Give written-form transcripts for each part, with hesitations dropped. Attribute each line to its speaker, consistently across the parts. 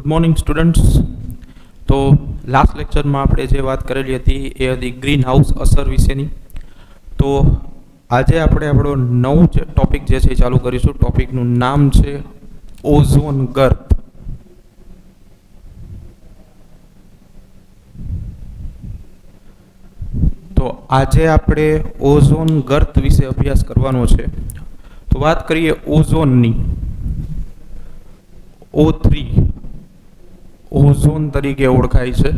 Speaker 1: Good morning students. તો last લેક્ચરમાં આપણે જે વાત કરેલી હતી એ હતી ગ્રીન હાઉસ અસર વિશેની. તો આજે આપણે આપણો નવું ટોપિક જે છે એ ચાલુ કરીશું. ટોપિકનું નામ છે ઓઝોન ગર્ત. તો આજે આપણે ઓઝોન ગર્ત વિશે અભ્યાસ કરવાનો છે. તો વાત કરીએ ઓઝોનની. O3 ઓઝોન તરીકે ઓળખાય છે,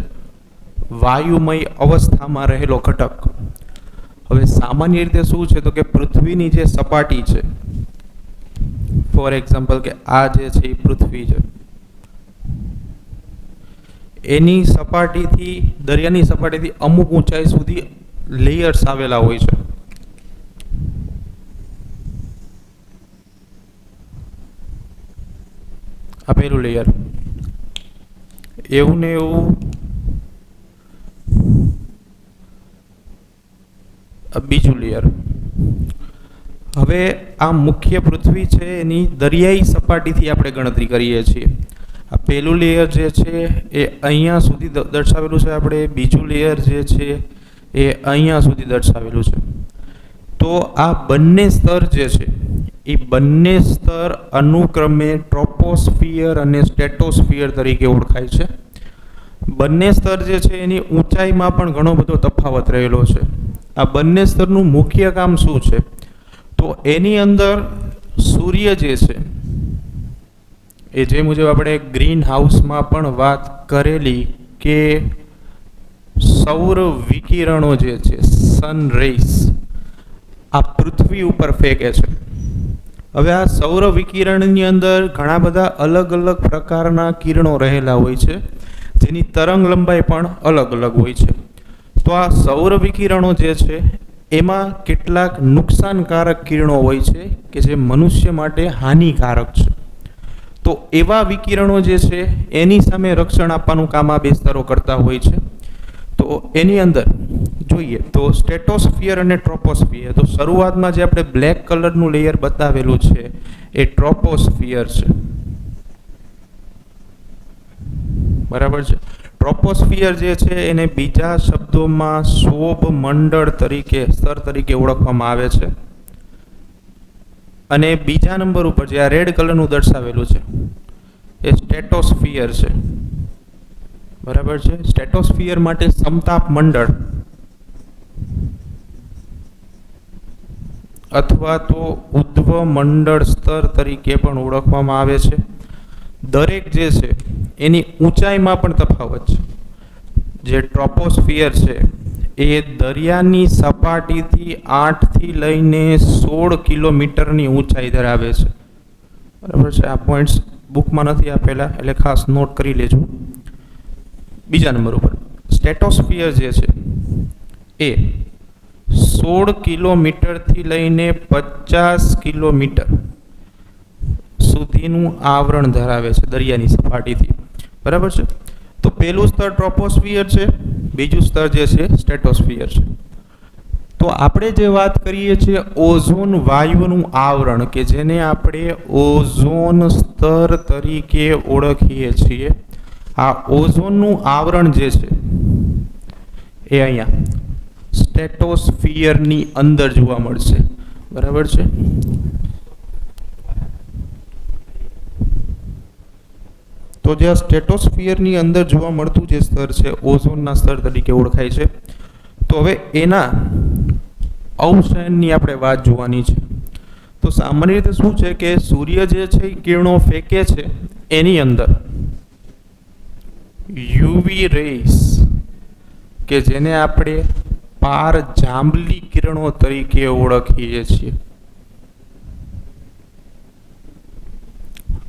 Speaker 1: વાયુમય અવસ્થામાં રહેલો ઘટક. હવે સામાન્ય રીતે શું છે તો કે પૃથ્વીની જે સપાટી છે, ફોર એક્ઝામ્પલ કે આ જે છે એ પૃથ્વી છે, એની સપાટીથી દરિયાની સપાટીથી અમુક ઊંચાઈ સુધી લેયર્સ આવેલા હોય છે. આ પહેલું લેયર, એવું ને એવું બીજું લેયર. હવે આ મુખ્ય પૃથ્વી છે એની દરિયાઈ સપાટીથી આપણે ગણતરી કરીએ છીએ. આ પહેલું લેયર જે છે એ અહીંયા સુધી દર્શાવેલું છે આપણે, બીજું લેયર જે છે એ અહીંયા સુધી દર્શાવેલું છે. તો આ બંને સ્તર જે છે એ બંને સ્તર અનુક્રમે ટ્રોપોસ્ફિયર અને સ્ટેટોસ્ફિયર તરીકે ઓળખાય છે. બંને સ્તર જે છે એની ઊંચાઈમાં પણ ઘણો બધો તફાવત રહેલો છે. આ બંને સ્તરનું મુખ્ય કામ શું છે તો એની અંદર સૂર્ય જે છે એ જે મુજબ આપણે ગ્રીન હાઉસમાં પણ વાત કરેલી કે સૌર વિકિરણો જે છે, સન રેઝ, આ પૃથ્વી ઉપર ફેંકે છે. હવે આ સૌર વિકિરણની અંદર ઘણા બધા અલગ અલગ પ્રકારના કિરણો રહેલા હોય છે, જેની તરંગ લંબાઈ પણ અલગ અલગ હોય છે. તો આ સૌર વિકિરણો જે છે એમાં કેટલાક નુકસાનકારક કિરણો હોય છે કે જે મનુષ્ય માટે હાનિકારક છે. તો એવા વિકિરણો જે છે એની સામે રક્ષણ આપવાનું કામ આ બે સ્તરો કરતા હોય છે. તો એની અંદર જોઈએ તો સ્ટેટોસ્ફિયર અને ટ્રોપોસ્ફિયર. તો શરૂઆતમાં જે આપણે બ્લેક કલરનું લેયર બતાવેલું છે એ ટ્રોપોસ્ફિયર છે, બરાબર છે. ટ્રોપોસ્ફિયર જે છે એને બીજા શબ્દોમાં શોભ મંડળ તરીકે, સ્તર તરીકે ઓળખવામાં આવે છે. અને બીજા નંબર ઉપર જે આ રેડ કલરનું દર્શાવેલું છે એ સ્ટેટોસ્ફિયર છે, બરાબર છે. સ્ટેટોસ્ફિયર માટે સમતાપ મંડળ અથવા તો ઉધ્વ મંડળ સ્તર તરીકે પણ ઓળખવામાં આવે છે. દરેક જે છે એની ઊંચાઈમાં પણ તફાવત છે. જે ટ્રોપોસ્ફિયર છે એ દરિયાની સપાટીથી 8 થી લઈને 16 કિલોમીટરની ઊંચાઈ ધરાવે છે, બરાબર છે. આ પોઈન્ટ્સ બુકમાં નથી આપેલા એટલે ખાસ નોટ કરી લેજો. બીજા નંબર ઉપર સ્ટેટોસ્ફિયર જે છે એ 16 કિલોમીટરથી લઈને 50 કિલોમીટર સુધીનું આવરણ ધરાવે છે દરિયાની સપાટીથી, બરાબર છે. તો પહેલું સ્તર ટ્રોપોસ્ફિયર છે, બીજું સ્તર જે છે સ્ટેટોસ્ફિયર છે. તો આપણે જે વાત કરીએ છીએ ઓઝોન વાયુનું આવરણ, કે જેને આપણે ઓઝોન સ્તર તરીકે ઓળખીએ છીએ, આ ઓઝોનનું આવરણ જે છે એ અહીંયા સ્ટેટોસ્ફિયરની અંદર જોવા મળશે, બરાબર છે. તો જે સ્ટેટોસ્ફિયરની અંદર જોવા મળતું જે સ્તર છે ઓઝોનના સ્તર તરીકે ઓળખાય છે. તો હવે એના અવશયનની આપણે વાત જોવાની છે. તો સામાન્ય રીતે શું છે કે સૂર્ય જે છે એ કિરણો ફેંકે છે એની અંદર યુવી રેઝ, કે જેને આપણે પાર જાંબલી કિરણો તરીકે ઓળખીએ છીએ.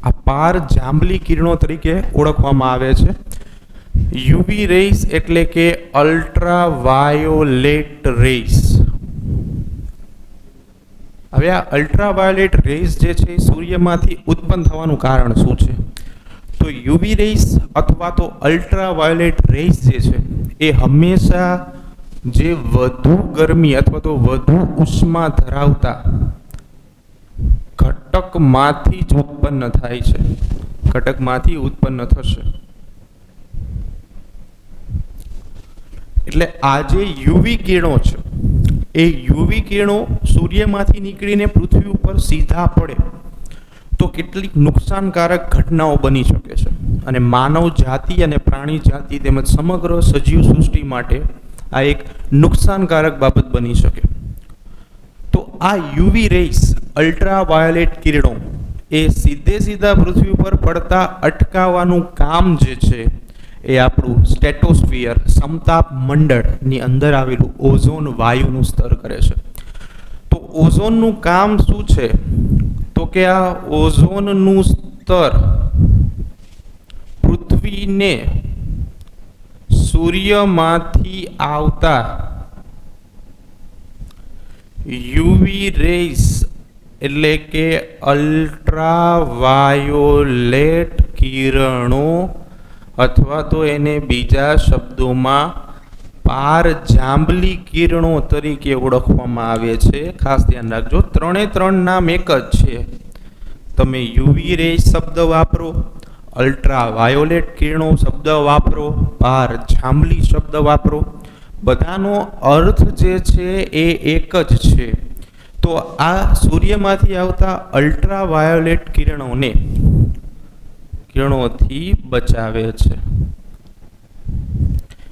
Speaker 1: આ પાર જાંબલી કિરણો તરીકે ઓળખવામાં આવે છે. યુવી રેઝ એટલે કે અલ્ટ્રાવાયોલેટ રેઝ. હવે આ અલ્ટ્રાવાયોલેટ રેઝ જે છે એ સૂર્યમાંથી ઉત્પન્ન થવાનું કારણ શું છે તો યુવી રેઝ અથવા તો અલ્ટ્રાવાયોલેટ રેઝ જે છે એ હંમેશા જે વધુ ગરમી અથવા તો વધુ ઉષ્મા ધરાવતા ઘટકમાંથી જ ઉત્પન્ન થાય છે. ઘટકમાંથી ઉત્પન્ન થશે. એટલે આ જે યુવી કિરણો છે એ યુવી કિરણો સૂર્યમાંથી નીકળીને પૃથ્વી ઉપર સીધા પડે તો કેટલીક નુકસાનકારક ઘટનાઓ બની શકે છે અને માનવ જાતિ અને પ્રાણી જાતિ તેમજ સમગ્ર સજીવ સૃષ્ટિ માટે આ એક નુકસાનકારક બાબત બની શકે. તો આ યુવી રેસ અલ્ટ્રાવાયોલેટ કિરણો એ સીધા પૃથ્વી ઉપર પડતા અટકાવવાનું કામ જે છે એ આપણું સ્ટેટોસ્ફિયર સમતાપ મંડળની અંદર આવેલું ઓઝોન વાયુનું સ્તર કરે છે. તો ઓઝોનનું કામ શું છે? તો કે આ ઓઝોનનું સ્તર પૃથ્વીને સૂર્યમાંથી આવતા યુવી રેસ એટલે કે અલ્ટ્રાવાયોલેટ કિરણો અથવા તો એને બીજા શબ્દોમાં પારજાંબલી કિરણો તરીકે ઓળખવામાં આવે છે. ખાસ ધ્યાન રાખજો, ત્રણે ત્રણ નામ એક જ છે. તમે યુવી રેસ શબ્દ વાપરો, અલ્ટ્રાવાયોલેટ કિરણો શબ્દ વાપરો, પારજાંબલી શબ્દ વાપરો, બધાનો અર્થ જે છે એ એક જ છે. તો આ સૂર્યમાંથી આવતા અલ્ટ્રાવાયોલેટ કિરણોથી બચાવે છે.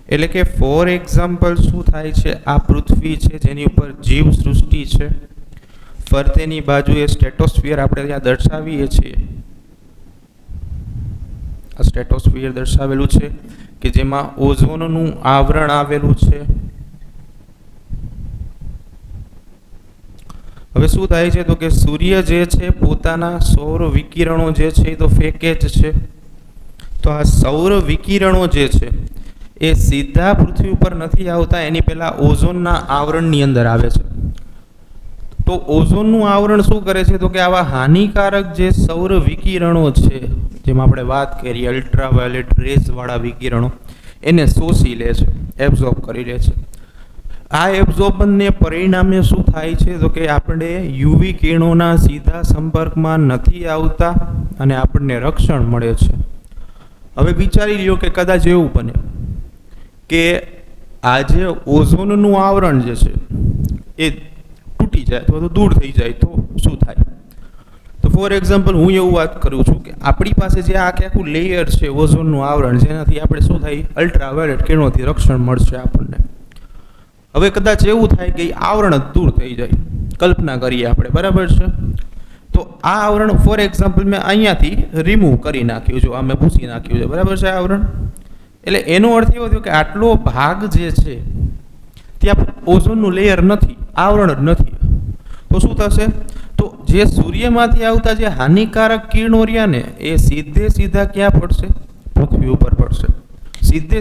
Speaker 1: એટલે કે ફોર એક્ઝામ્પલ શું થાય છે, આ પૃથ્વી છે જેની ઉપર જીવ સૃષ્ટિ છે, ફરતેની બાજુએ સ્ટેટોસ્ફિયર આપણે ત્યાં દર્શાવીએ છીએ. આ સ્ટેટોસ્ફિયર દર્શાવેલું છે કે જેમાં ઓઝોનનું આવરણ આવેલું છે. હવે શું થાય છે તો કે સૂર્ય જે છે પોતાના સૌર વિકિરણો જે છે એ તો ફેંકે જ છે. તો આ સૌર વિકિરણો જે છે એ સીધા પૃથ્વી ઉપર નથી આવતા, એની પહેલા ઓઝોનના આવરણની અંદર આવે છે. તો ઓઝોનનું આવરણ શું કરે છે તો કે આવા હાનિકારક જે સૌર વિકિરણો છે, જેમાં આપણે વાત કરીએ અલ્ટ્રાવાયોલેટ રેસ વાળા વિકિરણો, એને શોષી લે છે, એબ્ઝોર્બ કરી લે છે. આ એબ્ઝોર્બનને પરિણામે શું થાય છે તો કે આપણે યુવી કિરણોના સીધા સંપર્કમાં નથી આવતા અને આપણને રક્ષણ મળે છે. હવે વિચારી લ્યો કે કદાચ એવું બને કે આ જે ઓઝોનનું આવરણ જે છે એ તૂટી જાય અથવા તો દૂર થઈ જાય તો શું થાય? તો ફોર એક્ઝામ્પલ હું એવું વાત કરું છું કે આપણી પાસે જે આખું લેયર છે ઓઝોનનું આવરણ, જેનાથી આપણે શું થાય, અલ્ટ્રાવાયોલેટ કિરણોથી રક્ષણ મળશે આપણને. હવે કદાચ એવું થાય કે આવરણ જ દૂર થઈ જાય, કલ્પના કરીએ આપણે, બરાબર છે. તો આ આવરણ ફોર એક્ઝામ્પલ મેં અહીંયાથી રિમૂવ કરી નાખ્યું છે, આ મેં ભૂસી નાખ્યું છે, બરાબર છે આવરણ. એટલે એનો અર્થ એવો થયો કે આટલો ભાગ જે છે ત્યાં ઓઝોનનું લેયર નથી, આવરણ જ નથી. તો શું થશે? તો જે સૂર્યમાંથી આવતા જે હાનિકારક કિરણો રહ્યા ને એ સીધા ક્યાં પડશે? પૃથ્વી ઉપર પડશે.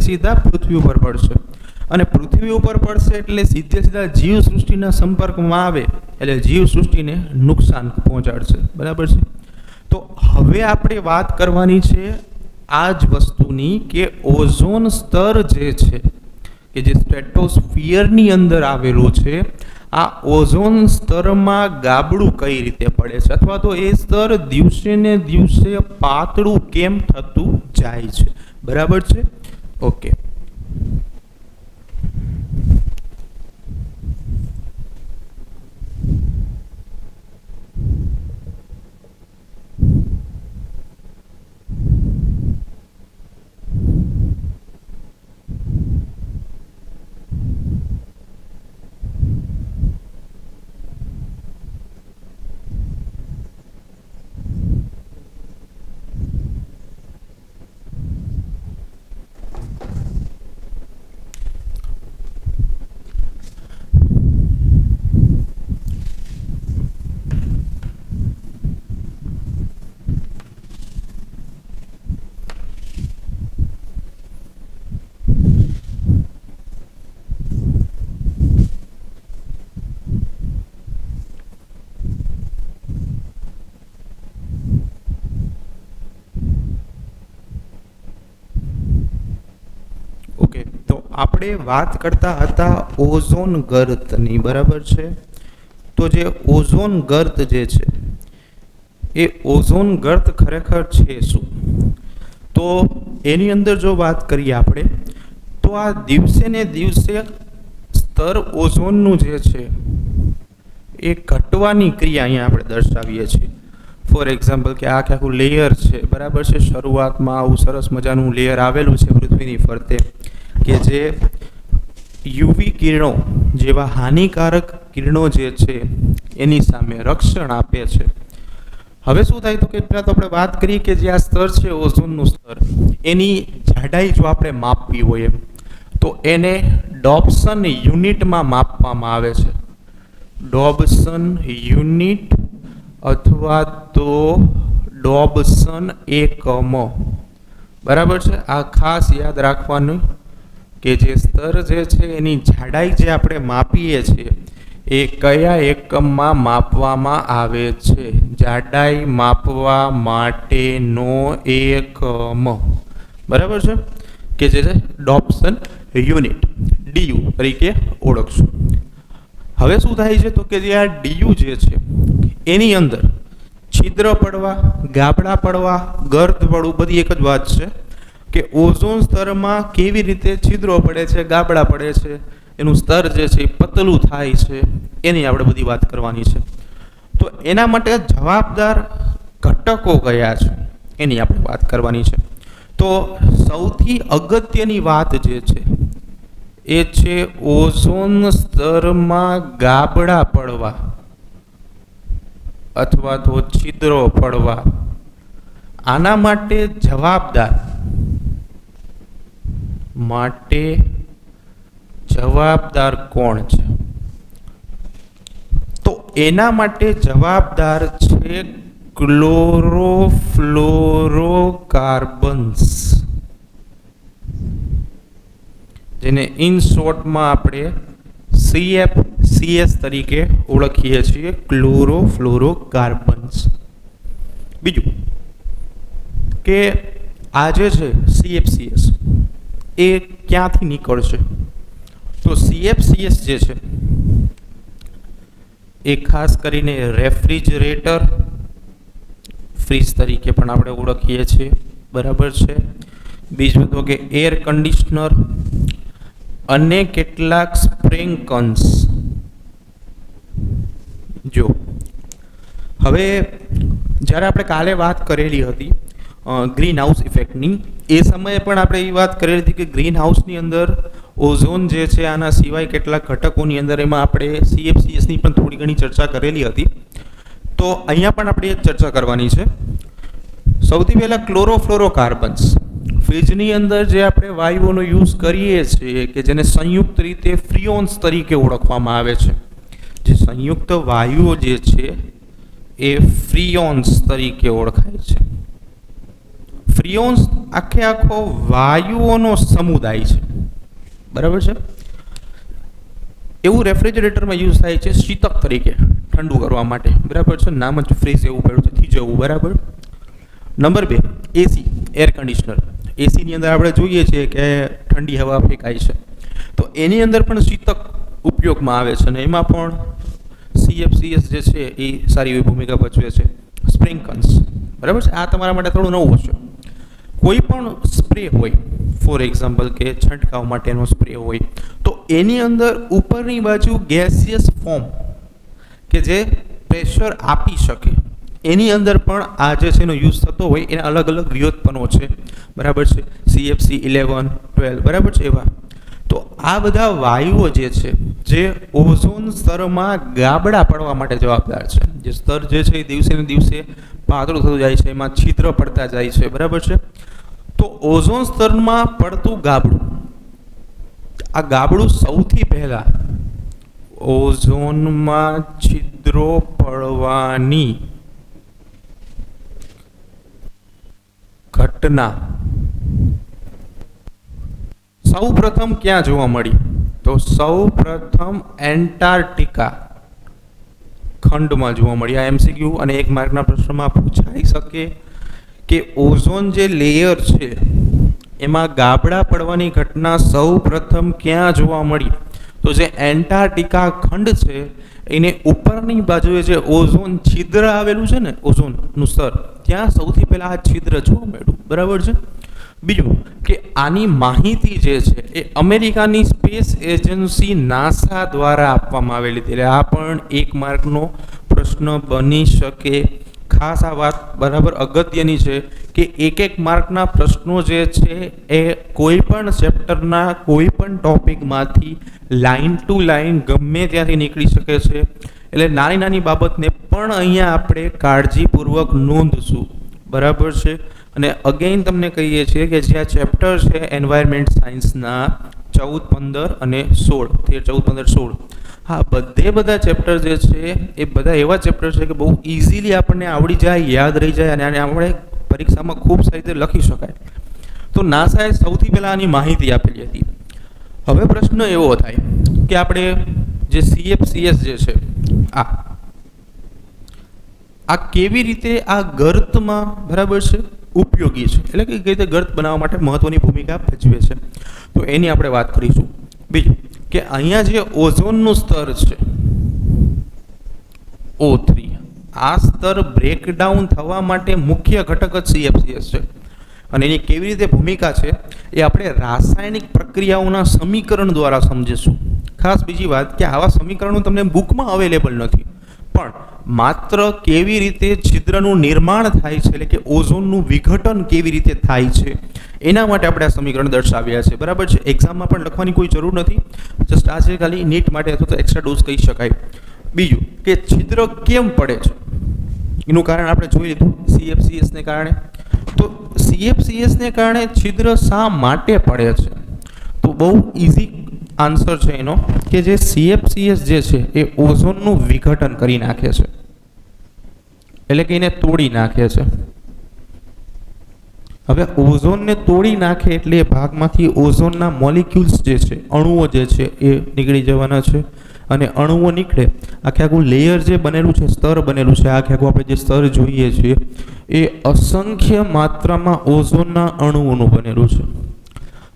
Speaker 1: સીધા પૃથ્વી ઉપર પડશે. અને પૃથ્વી ઉપર પડશે એટલે સીધા જીવ સૃષ્ટિના સંપર્કમાં આવે એટલે જીવ સૃષ્ટિને નુકસાન પહોંચાડશે, બરાબર છે. તો હવે આપણે વાત કરવાની છે આ જ વસ્તુની કે ઓઝોન સ્તર જે છે કે જે સ્ટ્રેટોસ્ફિયરની અંદર આવેલું છે, આ ઓઝોન સ્તરમાં ગાબડું કઈ રીતે પડે છે અથવા તો એ સ્તર દિવસે ને દિવસે પાતળું કેમ થતું જાય છે, બરાબર છે. ઓકે, આપણે વાત કરતા હતા ઓઝોન ગર્તની, બરાબર છે. તો જે ઓઝોન ગર્ત જે છે એ ઓઝોન ગર્ત ખરેખર છે શું? તો એની અંદર જો વાત કરીએ આપણે તો આ દિવસે ને દિવસે સ્તર ઓઝોનનું જે છે એ ઘટવાની ક્રિયા અહીંયા આપણે દર્શાવીએ છીએ. ફોર એક્ઝામ્પલ કે આખું લેયર છે, બરાબર છે, શરૂઆતમાં આવું સરસ મજાનું લેયર આવેલું છે પૃથ્વીની ફરતે કે જે યુવી કિરણો જેવા હાનિકારક કિરણો જે છે એની સામે રક્ષણ આપે છે. હવે શું થાય તો કે પહેલાં તો આપણે વાત કરીએ કે જે આ સ્તર છે ઓઝોનનું સ્તર, એની જાડાઈ જો આપણે માપવી હોય તો એને ડોબ્સન યુનિટમાં માપવામાં આવે છે. ડોબ્સન યુનિટ અથવા તો ડોબ્સન એકમો, બરાબર છે. આ ખાસ યાદ રાખવાનું કે જે સ્તર જે છે એની જાડાઈ જે આપણે માપીએ છીએ એ કયા એકમમાં માપવામાં આવે છે. જાડાઈ માપવા માટેનો એકમ, બરાબર છે, કે જે છે ડોબ્સન યુનિટ, ડીયુ તરીકે ઓળખશું. હવે શું થાય છે તો કે જે આ ડીયુ જે છે એની અંદર છિદ્ર પડવા, ગાબડા પડવા, ગર્ત પડવું બધી એક જ વાત છે કે ઓઝોન સ્તરમાં કેવી રીતે છિદ્રો પડે છે, ગાબડા પડે છે, એનું સ્તર જે છે એ પતલું થાય છે, એની આપણે બધી વાત કરવાની છે. તો એના માટે જવાબદાર ઘટકો કયા છે એની આપણે વાત કરવાની છે. તો સૌથી અગત્યની વાત જે છે એ છે ઓઝોન સ્તરમાં ગાબડા પડવા અથવા તો છિદ્રો પડવા. આના માટે જવાબદાર કોણ છે? તો એના માટે જવાબદાર છે ક્લોરોફ્લોરોકાર્બન્સ, જેને ઇન શોર્ટમાં આપણે CFCS તરીકે ઓળખીએ છીએ, ક્લોરોફ્લોરોકાર્બન્સ. બીજું કે આ જે છે CFCS એ ક્યાંથી નીકળશે? તો CFCS જે છે એ ખાસ કરીને રેફ્રિજરેટર, ફ્રીજ તરીકે પણ આપણે ઓળખીએ છીએ, બરાબર છે. બીજું તો કે એર કન્ડિશનર અને કેટલાક સ્પ્રિંકન્સ. જો હવે જ્યારે આપણે કાલે વાત કરેલી હતી ગ્રીન હાઉસ ઇફેક્ટની, એ સમયે પણ આપણે એ વાત કરેલી હતી કે ગ્રીન હાઉસની અંદર ઓઝોન જે છે આના સિવાય કેટલાક ઘટકોની અંદર એમાં આપણે CFCSની પણ થોડી ઘણી ચર્ચા કરેલી હતી. તો અહીંયા પણ આપણે એ ચર્ચા કરવાની છે. સૌથી પહેલાં ક્લોરોફ્લોરોકાર્બન્સ. ફ્રીજની અંદર જે આપણે વાયુઓનો યુઝ કરીએ છીએ કે જેને સંયુક્ત રીતે ફ્રીઓન્સ તરીકે ઓળખવામાં આવે છે, જે સંયુક્ત વાયુઓ જે છે એ ફ્રીઓન્સ તરીકે ઓળખાય છે. ફ્રીઓન્સ આખો વાયુઓનો સમુદાય છે, બરાબર છે. એવું રેફ્રિજરેટરમાં યુઝ થાય છે શીતક તરીકે, ઠંડુ કરવા માટે, બરાબર છે. નામ જ ફ્રીઝ એવું પડ્યું છે, થી જવું, બરાબર. નંબર 2 એસી, એર કન્ડિશનર. એસીની અંદર આપણે જોઈએ છીએ કે ઠંડી હવા ફેંકાય છે, તો એની અંદર પણ શીતક ઉપયોગમાં આવે છે અને એમાં પણ CFCS જે છે એ સારી એવી ભૂમિકા ભજવે છે. સ્પ્રિંકન્સ, બરાબર છે. આ તમારા માટે થોડું નવું હશે. કોઈ પણ સ્પ્રે હોય, ફોર એક્ઝામ્પલ કે છંટકાવ માટેનો સ્પ્રે હોય, તો એની અંદર ઉપરની બાજુ ગેસિયસ ફોર્મ કે જે પ્રેશર આપી શકે, એની અંદર પણ આ જે છે એનો યુઝ થતો હોય. એના અલગ અલગ વ્યુત્પન્નો છે, બરાબર છે. CFC 11, 12, બરાબર છે. એવા તો આ બધા વાયુઓ જે છે જે ઓઝોન સ્તરમાં ગાબડા પડવા માટે જવાબદાર છે. જે સ્તર જે છે એ દિવસે ને દિવસે પાતળું થતું જાય છે, એમાં છિદ્ર પડતા જાય છે, બરાબર છે. તો ઓઝોન સ્તરમાં પડતું ગાબડું, આ ગાબડું સૌથી પહેલા ઓઝોનમાં છિદ્રો પડવાની ઘટના સૌ પ્રથમ ક્યાં જોવા મળી? તો સૌ પ્રથમ એન્ટાર્કટિકા ખંડમાં જોવા મળી. આ MCQ અને 1 માર્કના પ્રશ્નમાં પૂછાઈ શકે કે ઓઝોન જે લેયર છે એમાં ગાબડા પડવાની ઘટના સૌ પ્રથમ ક્યાં જોવા મળી? તો જે એન્ટાર્કટિકા ખંડ છે એને ઉપરની બાજુએ જે ઓઝોન છિદ્ર આવેલું છે ને, ઓઝોનનું સ્તર, ત્યાં સૌથી પહેલાં આ છિદ્ર જોવા મળ્યું, બરાબર છે. બીજું કે આની માહિતી જે છે એ અમેરિકાની સ્પેસ એજન્સી નાસા દ્વારા આપવામાં આવેલી હતી. એટલે આ પણ 1 માર્કનો પ્રશ્ન બની શકે. ખાસ આ વાત બરાબર અગત્યની છે કે 1 માર્કના પ્રશ્નો જે છે એ કોઈ પણ ચેપ્ટરના કોઈ પણ ટોપિકમાંથી લાઇન ટુ લાઇન ગમે ત્યાંથી નીકળી શકે છે. એટલે નાની નાની બાબતને પણ અહીંયા આપણે કાળજીપૂર્વક નોંધશું. બરાબર છે. અને અગેઇન તમને કહીએ છીએ કે જે આ ચેપ્ટર છે એન્વાયરમેન્ટ સાયન્સના 14, 15 અને 16, 13, 14, 15, 16, હા બધા ચેપ્ટર જે છે એ બધા એવા ચેપ્ટર છે કે બહુ ઇઝીલી આપણને આવડી જાય, યાદ રહી જાય અને આને આપણે પરીક્ષામાં ખૂબ સારી રીતે લખી શકાય. તો નાસાએ સૌથી પહેલાં આની માહિતી આપેલી હતી. હવે પ્રશ્ન એવો થાય કે આપણે જે CFCS જે છે આ કેવી રીતે આ ગર્તમાં બરાબર છે ઉપયોગી છે, એટલે કે કઈ રીતે ગર્ત બનાવવા માટે મહત્વની ભૂમિકા ભજવે છે, તો એની આપણે વાત કરીશું. બીજું કે અહીંયા જે ઓઝોનનું સ્તર છે O3, આ સ્તર બ્રેકડાઉન થવા માટે મુખ્ય ઘટક જ CFCS છે અને એની કેવી રીતે ભૂમિકા છે એ આપણે રાસાયણિક પ્રક્રિયાઓના સમીકરણ દ્વારા સમજીશું. ખાસ બીજી વાત કે આવા સમીકરણો તમને બુકમાં અવેલેબલ નથી, પણ માત્ર કેવી રીતે છિદ્રનું નિર્માણ થાય છે, એટલે કે ઓઝોનનું વિઘટન કેવી રીતે થાય છે એના માટે આપણે આ સમીકરણ દર્શાવ્યા છે. બરાબર છે. એક્ઝામમાં પણ લખવાની કોઈ જરૂર નથી, જસ્ટ આ છે ખાલી નીટ માટે અથવા તો એક્સ્ટ્રા ડોઝ કહી શકાય. બીજું કે છિદ્ર કેમ પડે છે એનું કારણ આપણે જોઈ લીધું, CFCSને કારણે. તો CFCSને કારણે છિદ્ર શા માટે પડે છે, તો બહુ ઇઝી આન્સર છે એનો કે જે CFCS જે છે એ ઓઝોનનું વિઘટન કરી નાખે છે, એટલે કે એને તોડી નાખે છે. હવે ઓઝોનને તોડી નાખે એટલે એ ભાગમાંથી ઓઝોનના મોલિક્યુલ્સ જે છે, અણુઓ જે છે એ નીકળી જવાના છે. અને અણુઓ નીકળે આખું લેયર જે બનેલું છે, સ્તર બનેલું છે, આખું આપણે જે સ્તર જોઈએ છીએ એ અસંખ્ય માત્રામાં ઓઝોનના અણુઓનું બનેલું છે.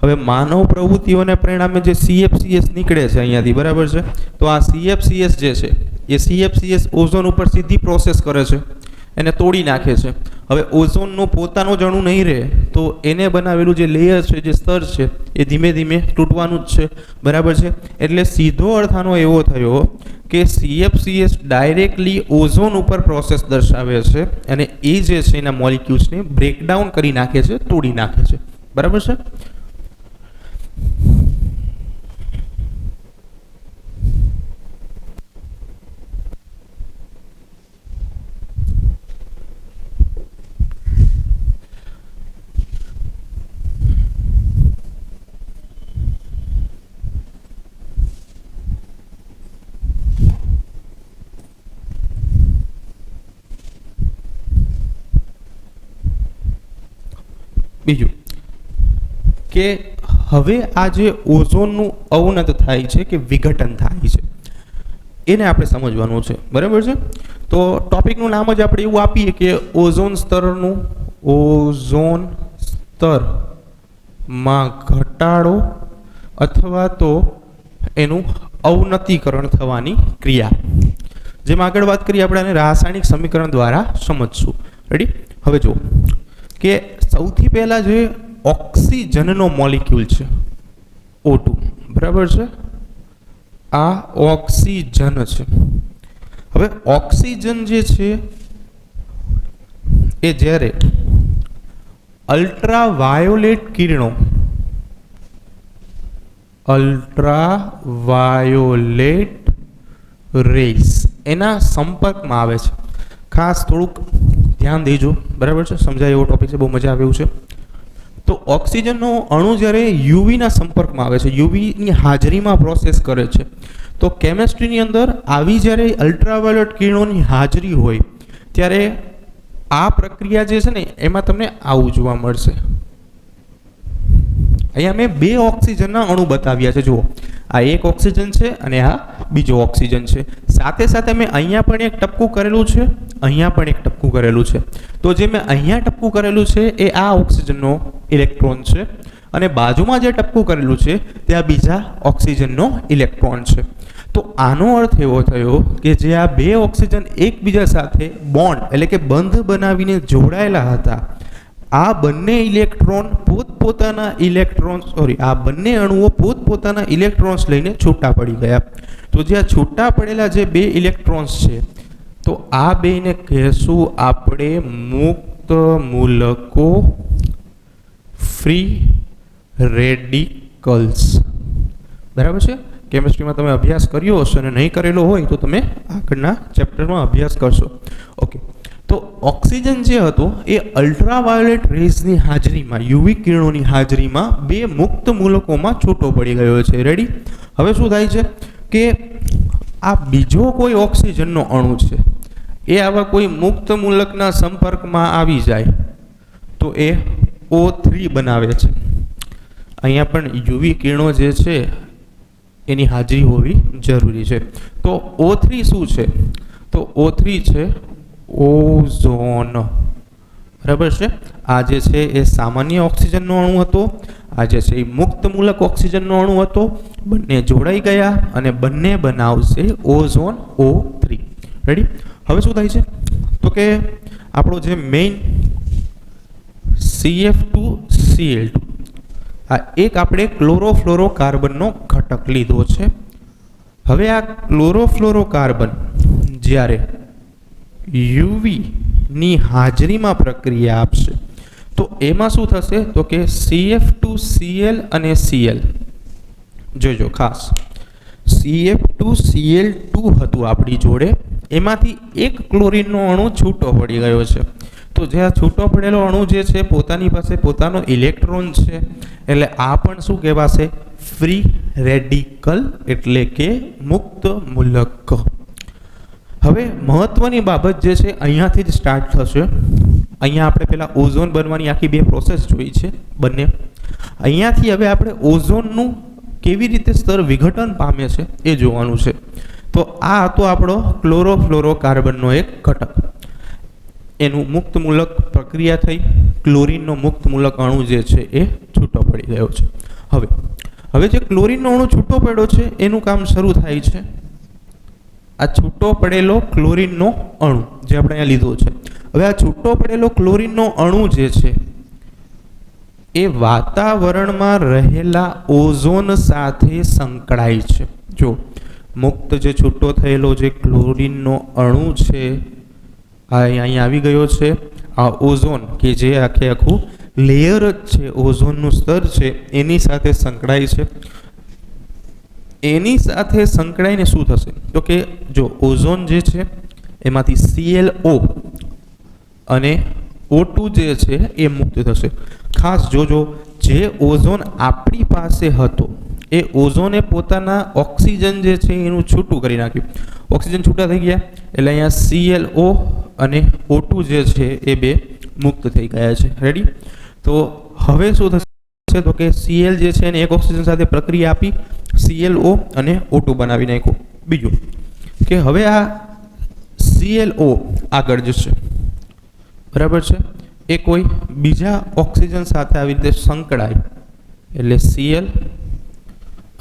Speaker 1: હવે માનવ પ્રવૃત્તિઓને પરિણામે જે CFCS નીકળે છે અહીંયાથી, બરાબર છે, તો આ CFCS જે છે એ CFCS ઓઝોન ઉપર સીધી પ્રોસેસ કરે છે, એને તોડી નાખે છે. હવે ઓઝોનનું પોતાનું જ અણુ નહીં રહે તો એને બનાવેલું જે લેયર છે, જે સ્તર છે એ ધીમે ધીમે તૂટવાનું જ છે. બરાબર છે. એટલે સીધો અર્થ આનો એવો થયો કે CFCS ડાયરેક્ટલી ઓઝોન ઉપર પ્રોસેસ દર્શાવે છે અને એ જે છે એના મોલિક્યુલ્સને બ્રેકડાઉન કરી નાખે છે, તોડી નાખે છે. બરાબર છે. બીજું કે હવે આ જે ઓઝોનનું અવનત થાય છે કે વિઘટન થાય છે એને આપણે સમજવાનું છે. બરાબર છે. તો ટોપિકનું નામ જ આપણે એવું આપીએ કે ઓઝોન સ્તરમાં ઘટાડો અથવા તો એનું અવનતીકરણ થવાની ક્રિયા. જેમ આગળ વાત કરીએ આપણે આને રાસાયણિક સમીકરણ દ્વારા સમજશું. રેડી. હવે જો કે સૌથી પહેલા જે ઓક્સિજનનો મોલિક્યુલ છે O2, બરાબર છે, આ ઓક્સિજન છે. હવે ઓક્સિજન જે છે એ જ્યારે અલ્ટ્રાવાયોલેટ કિરણો રેઝ એના સંપર્કમાં આવે છે. ખાસ થોડુંક ધ્યાન દેજો. બરાબર છે. સમજાય એવો ટોપિક છે, બહુ મજા આવે એવું છે. તો ઓક્સિજનનો અણુ જ્યારે યુવીના સંપર્કમાં આવે છે, યુવીની હાજરીમાં પ્રોસેસ કરે છે, તો કેમેસ્ટ્રીની અંદર આવી જ્યારે અલ્ટ્રાવાયોલેટ કિરણોની હાજરી હોય ત્યારે આ પ્રક્રિયા જે છે ને એમાં તમને આવું જોવા મળશે. અહીંયા મેં 2 ઓક્સિજનના અણુ બતાવ્યા છે. જુઓ, આ એક ઓક્સિજન છે અને આ બીજો ઓક્સિજન છે. સાથે સાથે મેં અહીંયા પણ એક ટપકું કરેલું છે, અહીંયા પણ એક ટપકું કરેલું છે. તો જે મેં અહીંયા ટપકું કરેલું છે એ આ ઓક્સિજનનો ઇલેક્ટ્રોન છે અને બાજુમાં જે ટપકું કરેલું છે તે આ બીજા ઓક્સિજનનો ઇલેક્ટ્રોન છે. તો આનો અર્થ એવો થયો કે જે આ 2 ઓક્સિજન એકબીજા સાથે બોન્ડ એટલે કે બંધ બનાવીને જોડાયેલા હતા, આ બંને ઇલેક્ટ્રોન પોતપોતાના આ બંને અણુઓ પોતપોતાના ઇલેક્ટ્રોન્સ લઈને છૂટા પડી ગયા. તો જે આ છૂટા પડેલા જે બે ઇલેક્ટ્રોન્સ છે તો આ બેને કહેશું આપણે મુક્ત મૂલકો, ફ્રી રેડિકલ્સ. બરાબર છે. કેમિસ્ટ્રીમાં તમે અભ્યાસ કર્યો હશે અને નહીં કરેલો હોય તો તમે આગળના ચેપ્ટરમાં અભ્યાસ કરશો. ઓકે, તો ઓક્સિજન જે હતો એ અલ્ટ્રાવાયોલેટ રેઝની હાજરીમાં, યુવી કિરણોની હાજરીમાં બે મુક્ત મૂલકોમાં છૂટો પડી ગયો છે. રેડી? હવે શું થાય છે કે આ બીજો કોઈ ઓક્સિજનનો અણુ છે એ આવા કોઈ મુક્ત મૂલકના સંપર્કમાં આવી જાય તો એ O3 બનાવે છે. અહીંયા પણ યુવી કિરણો જે છે એની હાજરી હોવી જરૂરી છે. તો O3 શું છે? તો O3 છે ઓઝોન. બરાબર છે. આ જે છે એ સામાન્ય ઓક્સિજનનો અણુ હતો, આ જે છે એ મુક્ત મૂલક ઓક્સિજનનો અણુ હતો. બંને જોડાઈ ગયા અને બંને બનાવશે ઓઝોન O3. રેડી? હવે શું થાય છે તો કે આપણો જે મેઇન CF2Cl2 આ એક આપણે ક્લોરોફ્લોરોકાર્બનનો ઘટક લીધો છે. હવે આ ક્લોરોફ્લોરોકાર્બન જ્યારે યુવી ની હાજરીમાં પ્રક્રિયા આપશે તો એમાં શું થશે તો કે CF2Cl અને Cl, જોજો ખાસ, CF2Cl2 હતું આપણી જોડે, એમાંથી એક ક્લોરીનનો અણુ છૂટો પડી ગયો છે. તો જે આ છૂટો પડેલો અણુ જે છે પોતાની પાસે પોતાનો ઇલેક્ટ્રોન છે, એટલે આ પણ શું કહેવાશે? ફ્રી રેડિકલ, એટલે કે મુક્ત મૂલક. હવે મહત્વની બાબત જે છે અહીંયાથી જ સ્ટાર્ટ થશે. અહીંયા આપણે પહેલાં ઓઝોન બનવાની આખી બે પ્રોસેસ જોઈ છે બંને. અહીંયાથી હવે આપણે ઓઝોનનું કેવી રીતે સ્તર વિઘટન પામે છે એ જોવાનું છે. તો આ હતો આપણો ક્લોરોફ્લોરોકાર્બનનો એક ઘટક. એનું મુક્ત મૂલક પ્રક્રિયા થઈ, ક્લોરીનનો મુક્ત મૂલક અણુ જે છે એ છૂટો પડી ગયો છે. હવે જે ક્લોરીનનો અણુ છૂટો પડ્યો છે એનું કામ શરૂ થાય છે આ છૂટો પડેલો ક્લોરીનનો અણુ જે આપણે અહીંયા લીધો છે. હવે આ છૂટો પડેલો ક્લોરીનનો અણુ જે છે એ વાતાવરણમાં રહેલા ઓઝોન સાથે સંકળાય છે. જો મુક્ત જે છૂટો થયેલો જે ક્લોરીનનો અણુ છે આ અહીંયા આવી ગયો છે. આ ઓઝોન કે જે આખું લેયર જ છે, ઓઝોનનું સ્તર છે, એની સાથે સંકળાય છે. એની સાથે સંકળાઈને શું થશે તો કે જો ઓઝોન જે છે એમાંથી ClO અને O2 જે છે એ મુક્ત થશે. ખાસ જોજો, જે ઓઝોન આપણી પાસે હતો એ ઓઝોને પોતાના ઓક્સિજન જે છે એનું છૂટું કરી નાખ્યું. ઓક્સિજન છૂટા થઈ ગયા એટલે અહીંયા ClO અને O2 જે છે એ બે મુક્ત થઈ ગયા છે. રેડી? તો હવે શું થશે તો કે Cl જે છે એને એક ઓક્સિજન સાથે પ્રક્રિયા આપી ClO અને O2 બનાવી નાખ્યું. બીજું કે હવે આ ClO આગળ જશે, બરાબર છે, એ કોઈ બીજા ઓક્સિજન સાથે આવી રીતે સંકળાય એટલે Cl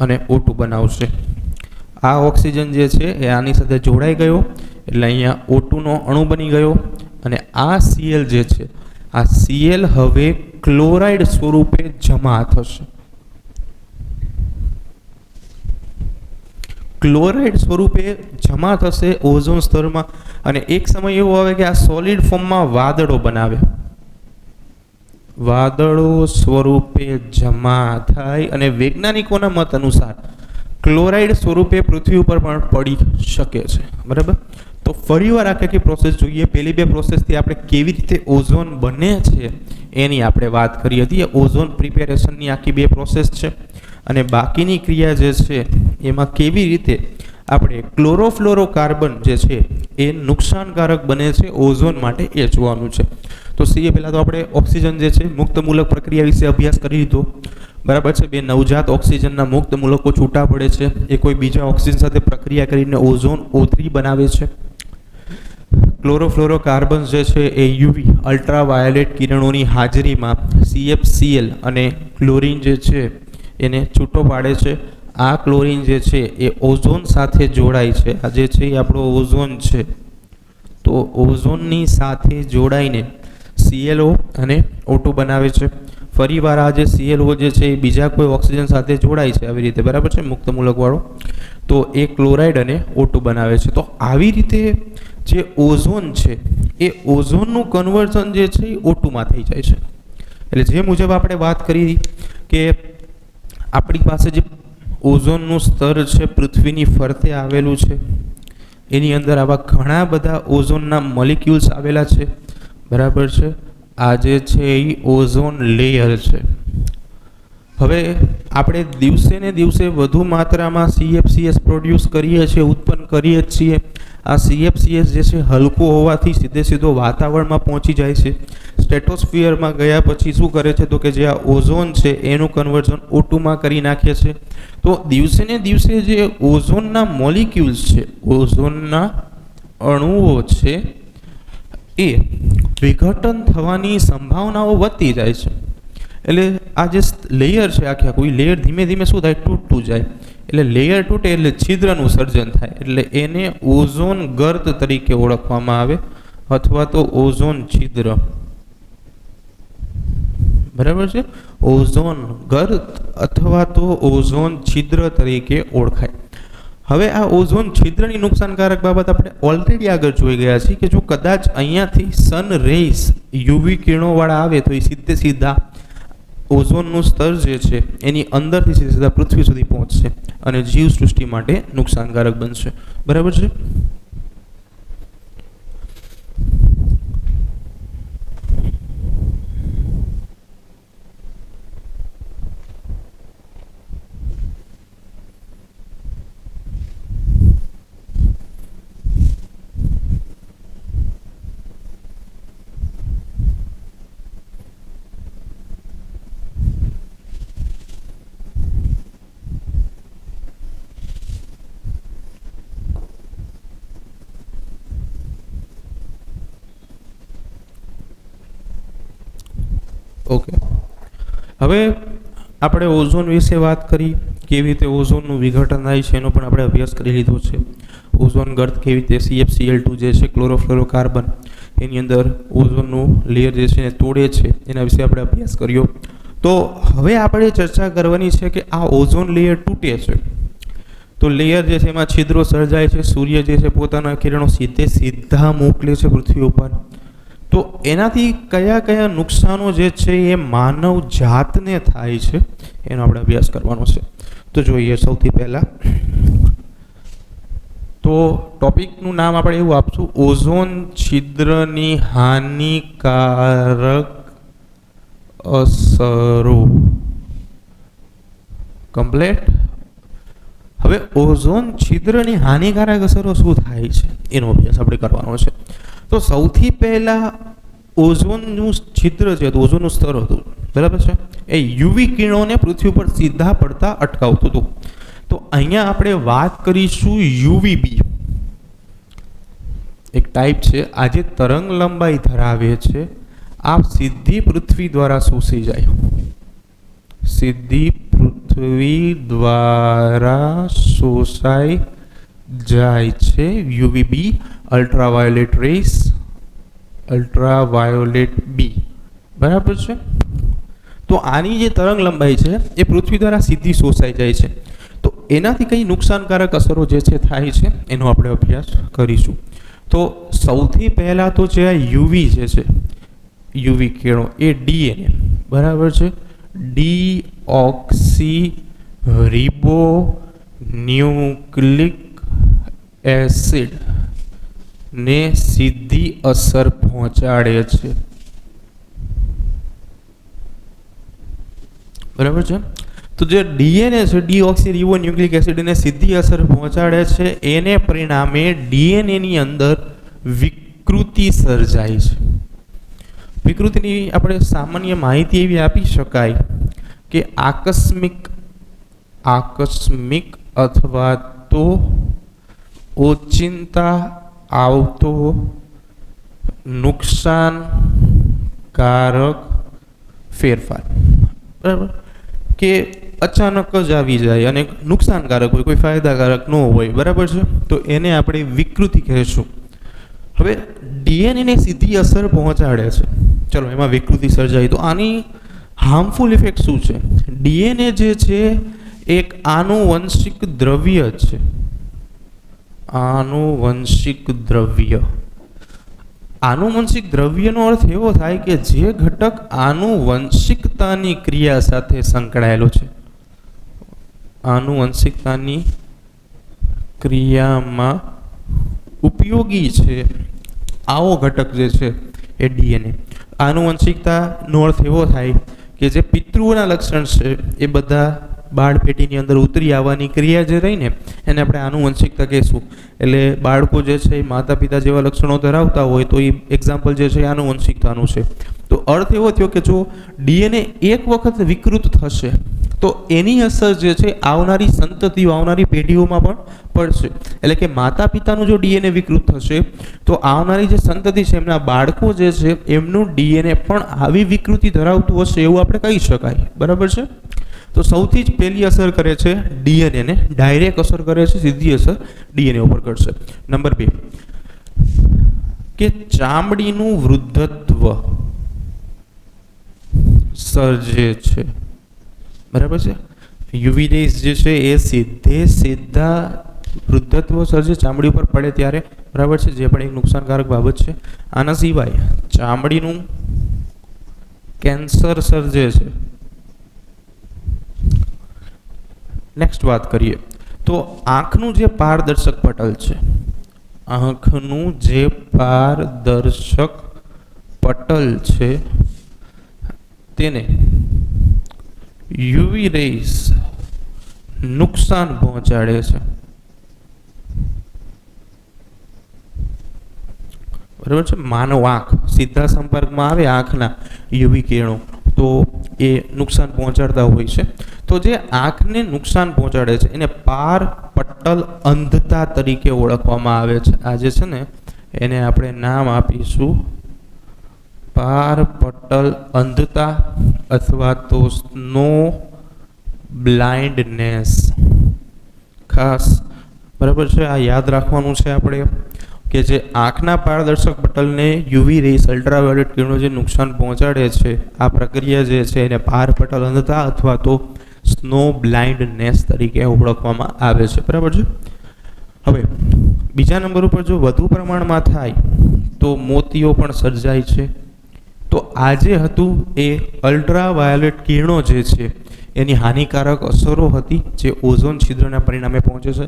Speaker 1: અને O2 બનાવશે. આ ઓક્સિજન જે છે એ આની સાથે જોડાઈ ગયો એટલે અહીંયા O2 નો અણુ બની ગયો અને આ Cl જે છે આ Cl હવે ક્લોરાઇડ સ્વરૂપે જમા થશે. ક્લોરાઇડ સ્વરૂપે જમા થશે ઓઝોન સ્તરમાં અને એક સમય એવો આવે કે આ સોલિડ ફોર્મમાં વાદળો બનાવે. વાદળો સ્વરૂપે જમા થાય અને વૈજ્ઞાનિકોના મત અનુસાર ક્લોરાઇડ સ્વરૂપે પૃથ્વી ઉપર પણ પડી શકે છે. બરાબર? તો ફરીવાર આખી પ્રોસેસ જોઈએ. પહેલી બે પ્રોસેસથી આપણે કેવી રીતે ઓઝોન બને છે એની આપણે વાત કરી હતી. ઓઝોન પ્રિપેરેશનની આખી બે પ્રોસેસ છે અને બાકીની ક્રિયા જે છે એમાં કેવી રીતે આપણે ક્લોરોફ્લોરોકાર્બન જે છે એ નુકસાનકારક બને છે ઓઝોન માટે એ જોવાનું છે. તો સીએ પહેલાં તો આપણે ઓક્સિજન જે છે મુક્ત મૂલક પ્રક્રિયા વિશે અભ્યાસ કરી લીધો. બરાબર છે? બે નવજાત ઓક્સિજનના મુક્ત મૂલકો છૂટા પડે છે, એ કોઈ બીજા ઓક્સિજન સાથે પ્રક્રિયા કરીને ઓઝોન O3 બનાવે છે. ક્લોરોફ્લોરોકાર્બન જે છે એ યુવી અલ્ટ્રાવાયોલેટ કિરણોની હાજરીમાં CFCl અને ક્લોરીન જે છે એને છૂટો પાડે છે. આ ક્લોરીન જે છે એ ઓઝોન સાથે જોડાય છે. આ જે છે એ આપણો ઓઝોન છે. તો ઓઝોનની સાથે જોડાઈને ClO અને O2 બનાવે છે. ફરીવાર આ જે ClO જે છે એ બીજા કોઈ ઓક્સિજન સાથે જોડાય છે આવી રીતે, બરાબર છે, મુક્ત મૂલકવાળો, તો એ ક્લોરાઇડ અને O2 બનાવે છે. તો આવી રીતે જે ઓઝોન છે એ ઓઝોનનું કન્વર્ઝન જે છે એ O2 માં થઈ જાય છે. એટલે જે મુજબ આપણે વાત કરી કે આપણી પાસે જે ઓઝોનનું સ્તર છે પૃથ્વીની ફરતે આવેલું છે, એની અંદર આવા ઘણા બધા ઓઝોનના મોલિક્યુલ્સ આવેલા છે, બરાબર છે. આ જે છે એ ઓઝોન લેયર છે. હવે આપણે દિવસે ને દિવસે વધુ માત્રામાં CFCS પ્રોડ્યુસ કરીએ છીએ, ઉત્પન્ન કરીએ છીએ. આ CFCS જે છે હલકો હોવાથી સીધો વાતાવરણમાં પહોંચી જાય છે. સ્ટેટોસ્ફિયરમાં ગયા પછી શું કરે છે તો કે જે આ ઓઝોન છે એનું કન્વર્ઝન O2 માં કરી નાખે છે. તો દિવસે ને દિવસે જે ઓઝોનના મોલિક્યુલ્સ છે, ઓઝોનના અણુઓ છે, એ વિઘટન થવાની સંભાવનાઓ વધતી જાય છે. એટલે આ જે લેયર છે આખું લેયર ધીમે ધીમે શું થાય, તૂટતું જાય. એટલે લેયર તૂટે એટલે છિદ્રનું સર્જન થાય. એટલે એને ઓઝોન ગર્ત તરીકે ઓળખવામાં આવે અથવા તો ઓઝોન છિદ્ર, બરાબર છે. ઓઝોન ગર્ત અથવા તો ઓઝોન છિદ્ર તરીકે ઓળખાય. હવે આ ઓઝોન છિદ્રની નુકસાનકારક બાબત આપણે ઓલરેડી આગળ જોઈ ગયા છીએ કે જો કદાચ અહીંયાથી સન રેઝ યુવી કિરણોવાળા આવે તો એ સીધા ઓઝોનનું સ્તર જે છે એની અંદરથી સીધા પૃથ્વી સુધી પહોંચશે અને જીવસૃષ્ટિ માટે નુકસાનકારક બનશે, બરાબર છે. ઓકે, હવે આપણે ઓઝોન વિશે વાત કરી, કેવી રીતે ઓઝોનનું વિઘટન થાય છે એનો પણ આપણે અભ્યાસ કરી લીધો છે. ઓઝોન ગર્ત કેવી રીતે CFCl2 જે છે ક્લોરોફ્લોરોકાર્બન એની અંદર ઓઝોનનું લેયર જે છે એ તોડે છે, એના વિશે આપણે અભ્યાસ કર્યો. તો હવે આપણે ચર્ચા કરવાની છે કે આ ઓઝોન લેયર તૂટે છે તો લેયર જે છે એમાં છિદ્રો સર્જાય છે. સૂર્ય જે છે પોતાના કિરણો સીધા મોકલે છે પૃથ્વી ઉપર. તો એનાથી કયા કયા નુકસાનો જે છે એ માનવ જાતને થાય છે એનો આપણે અભ્યાસ કરવાનો છે. તો જોઈએ સૌથી પહેલાં તો ટોપિકનું નામ આપણે એવું આપશું, ઓઝોન છિદ્રની હાનિકારક અસરો. કમ્પ્લીટ. હવે ઓઝોન છિદ્રની હાનિકારક અસરો શું થાય છે એનો અભ્યાસ આપણે કરવાનો છે. તો સૌથી પહેલા ઓઝોનનું છિદ્ર છે, ઓઝોનનું સ્તર હતું, બરાબર છે, એ યુવી કિરણોને પૃથ્વી પર સીધા પડતા અટકાવતું હતું. તો અહીંયા આપણે વાત કરીશું UVB, એક ટાઈપ છે. આ જે તરંગ લંબાઈ ધરાવે છે આ સીધી પૃથ્વી દ્વારા શોષી જાય, સીધી પૃથ્વી દ્વારા શોષાઈ જાય છે UVB, અલ્ટ્રાવાયોલેટ રેસ, અલ્ટ્રાવાયોલેટ બી, બરાબર છે. તો આની જે તરંગ લંબાઈ છે એ પૃથ્વી દ્વારા સીધી શોષાઈ જાય છે. તો એનાથી કઈ નુકસાનકારક અસરો જે છે થાય છે એનો આપણે અભ્યાસ કરીશું. તો સૌથી પહેલાં તો જે આ યુવી જે છે, યુવી કિરણો એ DNA, બરાબર છે, ડીઓક્સી રિબો ન્યુક્લિક એસિડ ને સીધી અસર પહોંચાડે છે, બરાબર છે. તો જે DNA છે ડીઓક્સી રિબો ન્યુક્લિક એસિડને સીધી અસર પહોંચાડે છે, એને પરિણામે DNA ની અંદર વિકૃતિ સર્જાય છે. વિકૃતિની આપણે સામાન્ય માહિતી એવી આપી શકાય કે આકસ્મિક અથવા તો ઓચિંતા આવતો નુકસાનકારક ફેરફાર, બરાબર, કે અચાનક જ આવી જાય અને નુકસાનકારક હોય, કોઈ ફાયદાકારક ન હોય, બરાબર છે. તો એને આપણે વિકૃતિ કહેશું. હવે DNA ને સીધી અસર પહોંચાડે છે, ચલો એમાં વિકૃતિ સર્જાઈ તો આની હાર્મફુલ ઇફેક્ટ શું છે? ડીએનએ જે છે એક આનુવંશિક દ્રવ્ય છે. આનુવંશિક દ્રવ્ય. આનુવંશિક દ્રવ્યનો અર્થ એવો થાય કે જે ઘટક આનુવંશિકતાની ક્રિયા સાથે સંકળાયેલો છે. આનુવંશિકતાની ક્રિયામાં ઉપયોગી છે આવો ઘટક જે છે એ ડીએનએ. આનુવંશિકતાનો અર્થ એવો થાય કે જે પિતૃઓના લક્ષણ છે એ બધા બાળ પેટીની અંદર ઉતરી આવવાની ક્રિયા જે રહી ને એને આપણે આનુવંશિકતા કહીશું. એટલે બાળકો જે છે એ માતા પિતા જેવા લક્ષણો ધરાવતા હોય તો એ એક્ઝામ્પલ જે છે એ આનુવંશિકતાનું છે. તો અર્થ એવો થયો કે જો ડીએનએ એક વખત વિકૃત થશે તો એની અસર જે છે આવનારી સંતતિઓ આવનારી પેઢીઓમાં પણ પડશે. એટલે કે માતા પિતાનું જો ડીએનએ વિકૃત થશે તો આવનારી જે સંતતિ છે એમના બાળકો જે છે એમનું ડીએનએ પણ આવી વિકૃતિ ધરાવતું હશે એવું આપણે કહી શકાય. બરાબર છે? તો સૌથી જ પહેલી અસર કરે છે ડીએનએને, ડાયરેક્ટ અસર કરે છે, સીધી અસર ડીએનએ ઉપર કરશે. નંબર 2 કે ચામડીનું વૃદ્ધત્વ સર્જે છે. બરાબર છે? યુવી રેઝ જે છે એ સીધા વૃદ્ધત્વ સર્જે ચામડી ઉપર પડે ત્યારે. બરાબર છે? જે પણ એક નુકસાનકારક બાબત છે. આના સિવાય ચામડીનું કેન્સર સર્જે છે. નેક્સ્ટ વાત કરીએ તો આંખનું જે પારદર્શક પટલ છે, આંખનું જે પારદર્શક પટલ છે તેને યુવી રેઝ નુકસાન પહોંચાડે છે. બરાબર છે? માનવ આંખ સીધા સંપર્કમાં આવે આંખના યુવી કિરણો તો એ નુકસાન પહોંચાડતા હોય છે. તો જે આંખને નુકસાન પહોંચાડે છે એને પારપટલ અંધતા તરીકે ઓળખવામાં આવે છે. આ જે છે ને એને આપણે નામ આપીશું પારપટલ અંધતા અથવા તો સ્નો બ્લાઇન્ડનેસ. ખાસ બરાબર છે? આ યાદ રાખવાનું છે આપણે કે જે આંખના પારદર્શક પટલને યુવી રેસ અલ્ટ્રાવાયોલેટ કિરણો જે નુકસાન પહોંચાડે છે આ પ્રક્રિયા જે છે એને પારપટલ અંધતા અથવા તો સ્નો બ્લાઇન્ડનેસ તરીકે ઓળખવામાં આવે છે. બરાબર છે? હવે બીજા નંબર ઉપર જો વધુ પ્રમાણમાં થાય તો મોતિયો પણ સર્જાય છે. તો આ જે હતું એ અલ્ટ્રાવાયોલેટ કિરણો જે છે એની હાનિકારક અસરો હતી જે ઓઝોન છિદ્રના પરિણામે પહોંચે છે.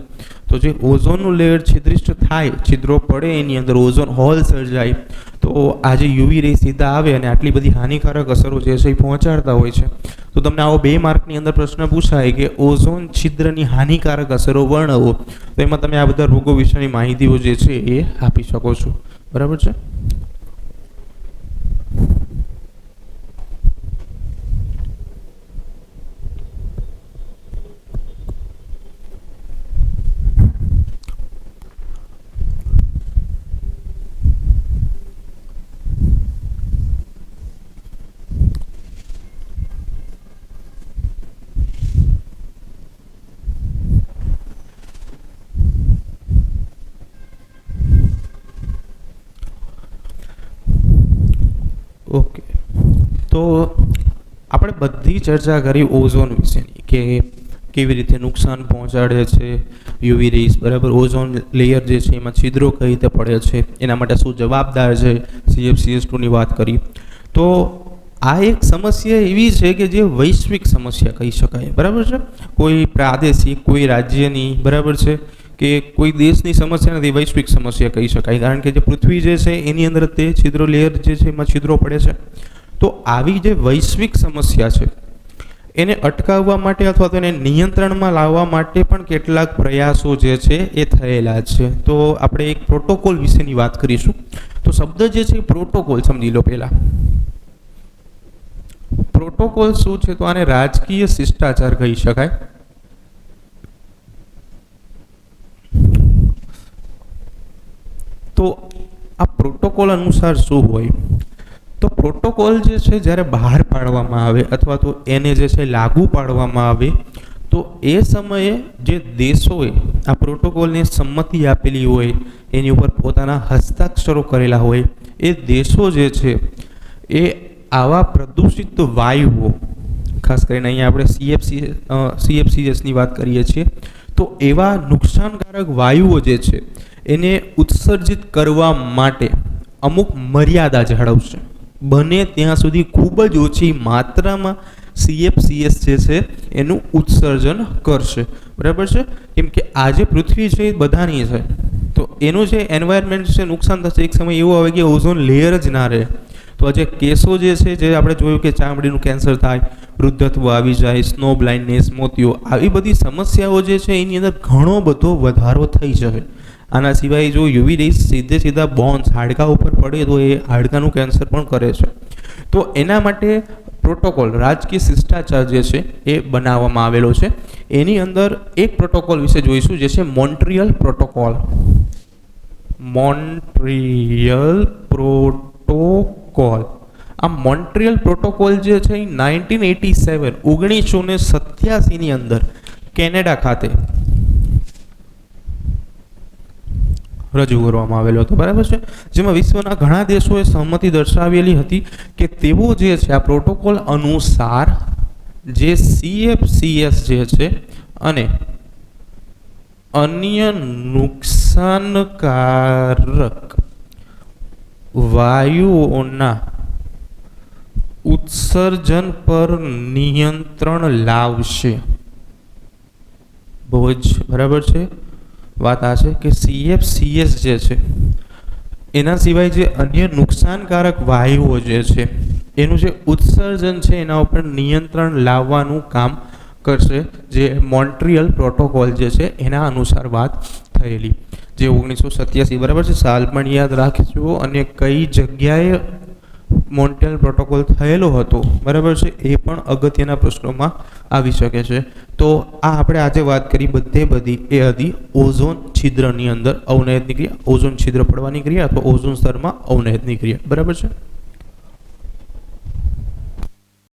Speaker 1: તો જે ઓઝોનનું લેયર છિદ્રિષ્ટ થાય, છિદ્રો પડે એની અંદર ઓઝોન હોલ સર્જાય તો આ જે યુવી રે સીધા આવે અને આટલી બધી હાનિકારક અસરો જે છે એ પહોંચાડતા હોય છે. તો તમને આવો 2 માર્કની અંદર પ્રશ્ન પૂછાય કે ઓઝોન છિદ્રની હાનિકારક અસરો વર્ણવો તો એમાં તમે આ બધા રોગો વિશેની માહિતીઓ જે છે એ આપી શકો છો. બરાબર છે? ઓકે, તો આપણે બધી ચર્ચા કરી ઓઝોન વિશેની કે કેવી રીતે નુકસાન પહોંચાડે છે યુવી રેઝ. બરાબર? ઓઝોન લેયર જે છે એમાં છિદ્રો કઈ રીતે પડે છે, એના માટે શું જવાબદાર છે, CFCS2ની વાત કરી. તો આ એક સમસ્યા એવી છે કે જે વૈશ્વિક સમસ્યા કહી શકાય. બરાબર છે? કોઈ પ્રાદેશિક, કોઈ રાજ્યની, બરાબર છે, કે કોઈ દેશની સમસ્યા નથી, વૈશ્વિક સમસ્યા કહી શકાય. કારણ કે જે પૃથ્વી જે છે એની અંદર તે છિદ્રો લેયર જે છે એમાં છિદ્રો પડે છે. તો આવી જે વૈશ્વિક સમસ્યા છે એને અટકાવવા માટે અથવા તો એને નિયંત્રણમાં લાવવા માટે પણ કેટલાક પ્રયાસો જે છે એ થયેલા છે. તો આપણે એક પ્રોટોકોલ વિશેની વાત કરીશું. તો શબ્દ જે છે પ્રોટોકોલ સમજી લો. પહેલા પ્રોટોકોલ શું છે? તો આને રાજકીય શિષ્ટાચાર કહી શકાય. તો આ પ્રોટોકોલ અનુસાર શું હોય? તો પ્રોટોકોલ જે છે જ્યારે બહાર પાડવામાં આવે અથવા તો એને જે છે લાગુ પાડવામાં આવે તો એ સમયે જે દેશોએ આ પ્રોટોકોલને સંમતિ આપેલી હોય, એની ઉપર પોતાના હસ્તાક્ષરો કરેલા હોય, એ દેશો જે છે એ આવા પ્રદૂષિત વાયુઓ, ખાસ કરીને અહીંયા આપણે CFCSની વાત કરીએ છીએ, તો એવા નુકસાનકારક વાયુઓ જે છે એને ઉત્સર્જિત કરવા માટે અમુક મર્યાદા જાળવશે. બને ત્યાં સુધી ખૂબ જ ઓછી માત્રામાં CFCS જે છે એનું ઉત્સર્જન કરશે. બરાબર છે? કેમ કે આ જે પૃથ્વી છે એ બધાની છે, તો એનું જે એન્વાયરમેન્ટ છે નુકસાન થશે. એક સમય એવો આવે કે ઓઝોન લેયર જ ના રહે. તો આ જે કેસો જે છે, જે આપણે જોયું કે ચામડીનું કેન્સર થાય, વૃદ્ધત્વ આવી જાય, સ્નો બ્લાઇન્ડનેસ, મોતિયો, આવી બધી સમસ્યાઓ જે છે એની અંદર ઘણો બધો વધારો થઈ શકે. આના સિવાય જો યુવી રેઝ સીધા બોન્સ હાડકા ઉપર પડે તો એ હાડકાનું કેન્સર પણ કરે છે. તો એના માટે પ્રોટોકોલ, રાજકીય શિષ્ટાચાર જે છે એ બનાવવામાં આવેલો છે. એની અંદર એક પ્રોટોકોલ વિશે જોઈશું, જે છે મોન્ટ્રીયલ પ્રોટોકોલ. Montreal protocol. આ મોન્ટ્રીયલ પ્રોટોકોલ જે છે એ 1987ની અંદર કેનેડા ખાતે રજૂ કરવામાં આવેલો હતો. બરાબર છે? જેમાં વિશ્વના ઘણા દેશોએ સહમતિ દર્શાવેલી હતી કે તેઓ જે છે આ પ્રોટોકોલ અનુસાર જે CFCS જે છે અને અન્ય નુકસાનકારક વાયુઓના ઉત્સર્જન પર નિયંત્રણ લાવશે. બહુ જ બરાબર છે. વાત આ છે કે CFCS જે છે એના સિવાય જે અન્ય નુકસાનકારક વાયુઓ જે છે એનું જે ઉત્સર્જન છે એના ઉપર નિયંત્રણ લાવવાનું કામ કરશે. જે મોન્ટ્રીયલ પ્રોટોકોલ જે છે એના અનુસાર વાત થયેલી, જે 1987, બરાબર છે, સાલ પણ યાદ રાખજો અને કઈ જગ્યાએ મોન્ટ્રીયલ પ્રોટોકોલ થયેલો હતો, બરાબર છે, એ પણ અગત્યના પ્રશ્નોમાં આવી શકે છે. તો આ આપણે આજે વાત કરી બધી એ હતી ઓઝોન છિદ્રની અંદર અવનયનની ક્રિયા, ઓઝોન છિદ્ર પડવાની ક્રિયા અથવા ઓઝોન સ્તરમાં અવનયનની ક્રિયા. બરાબર છે.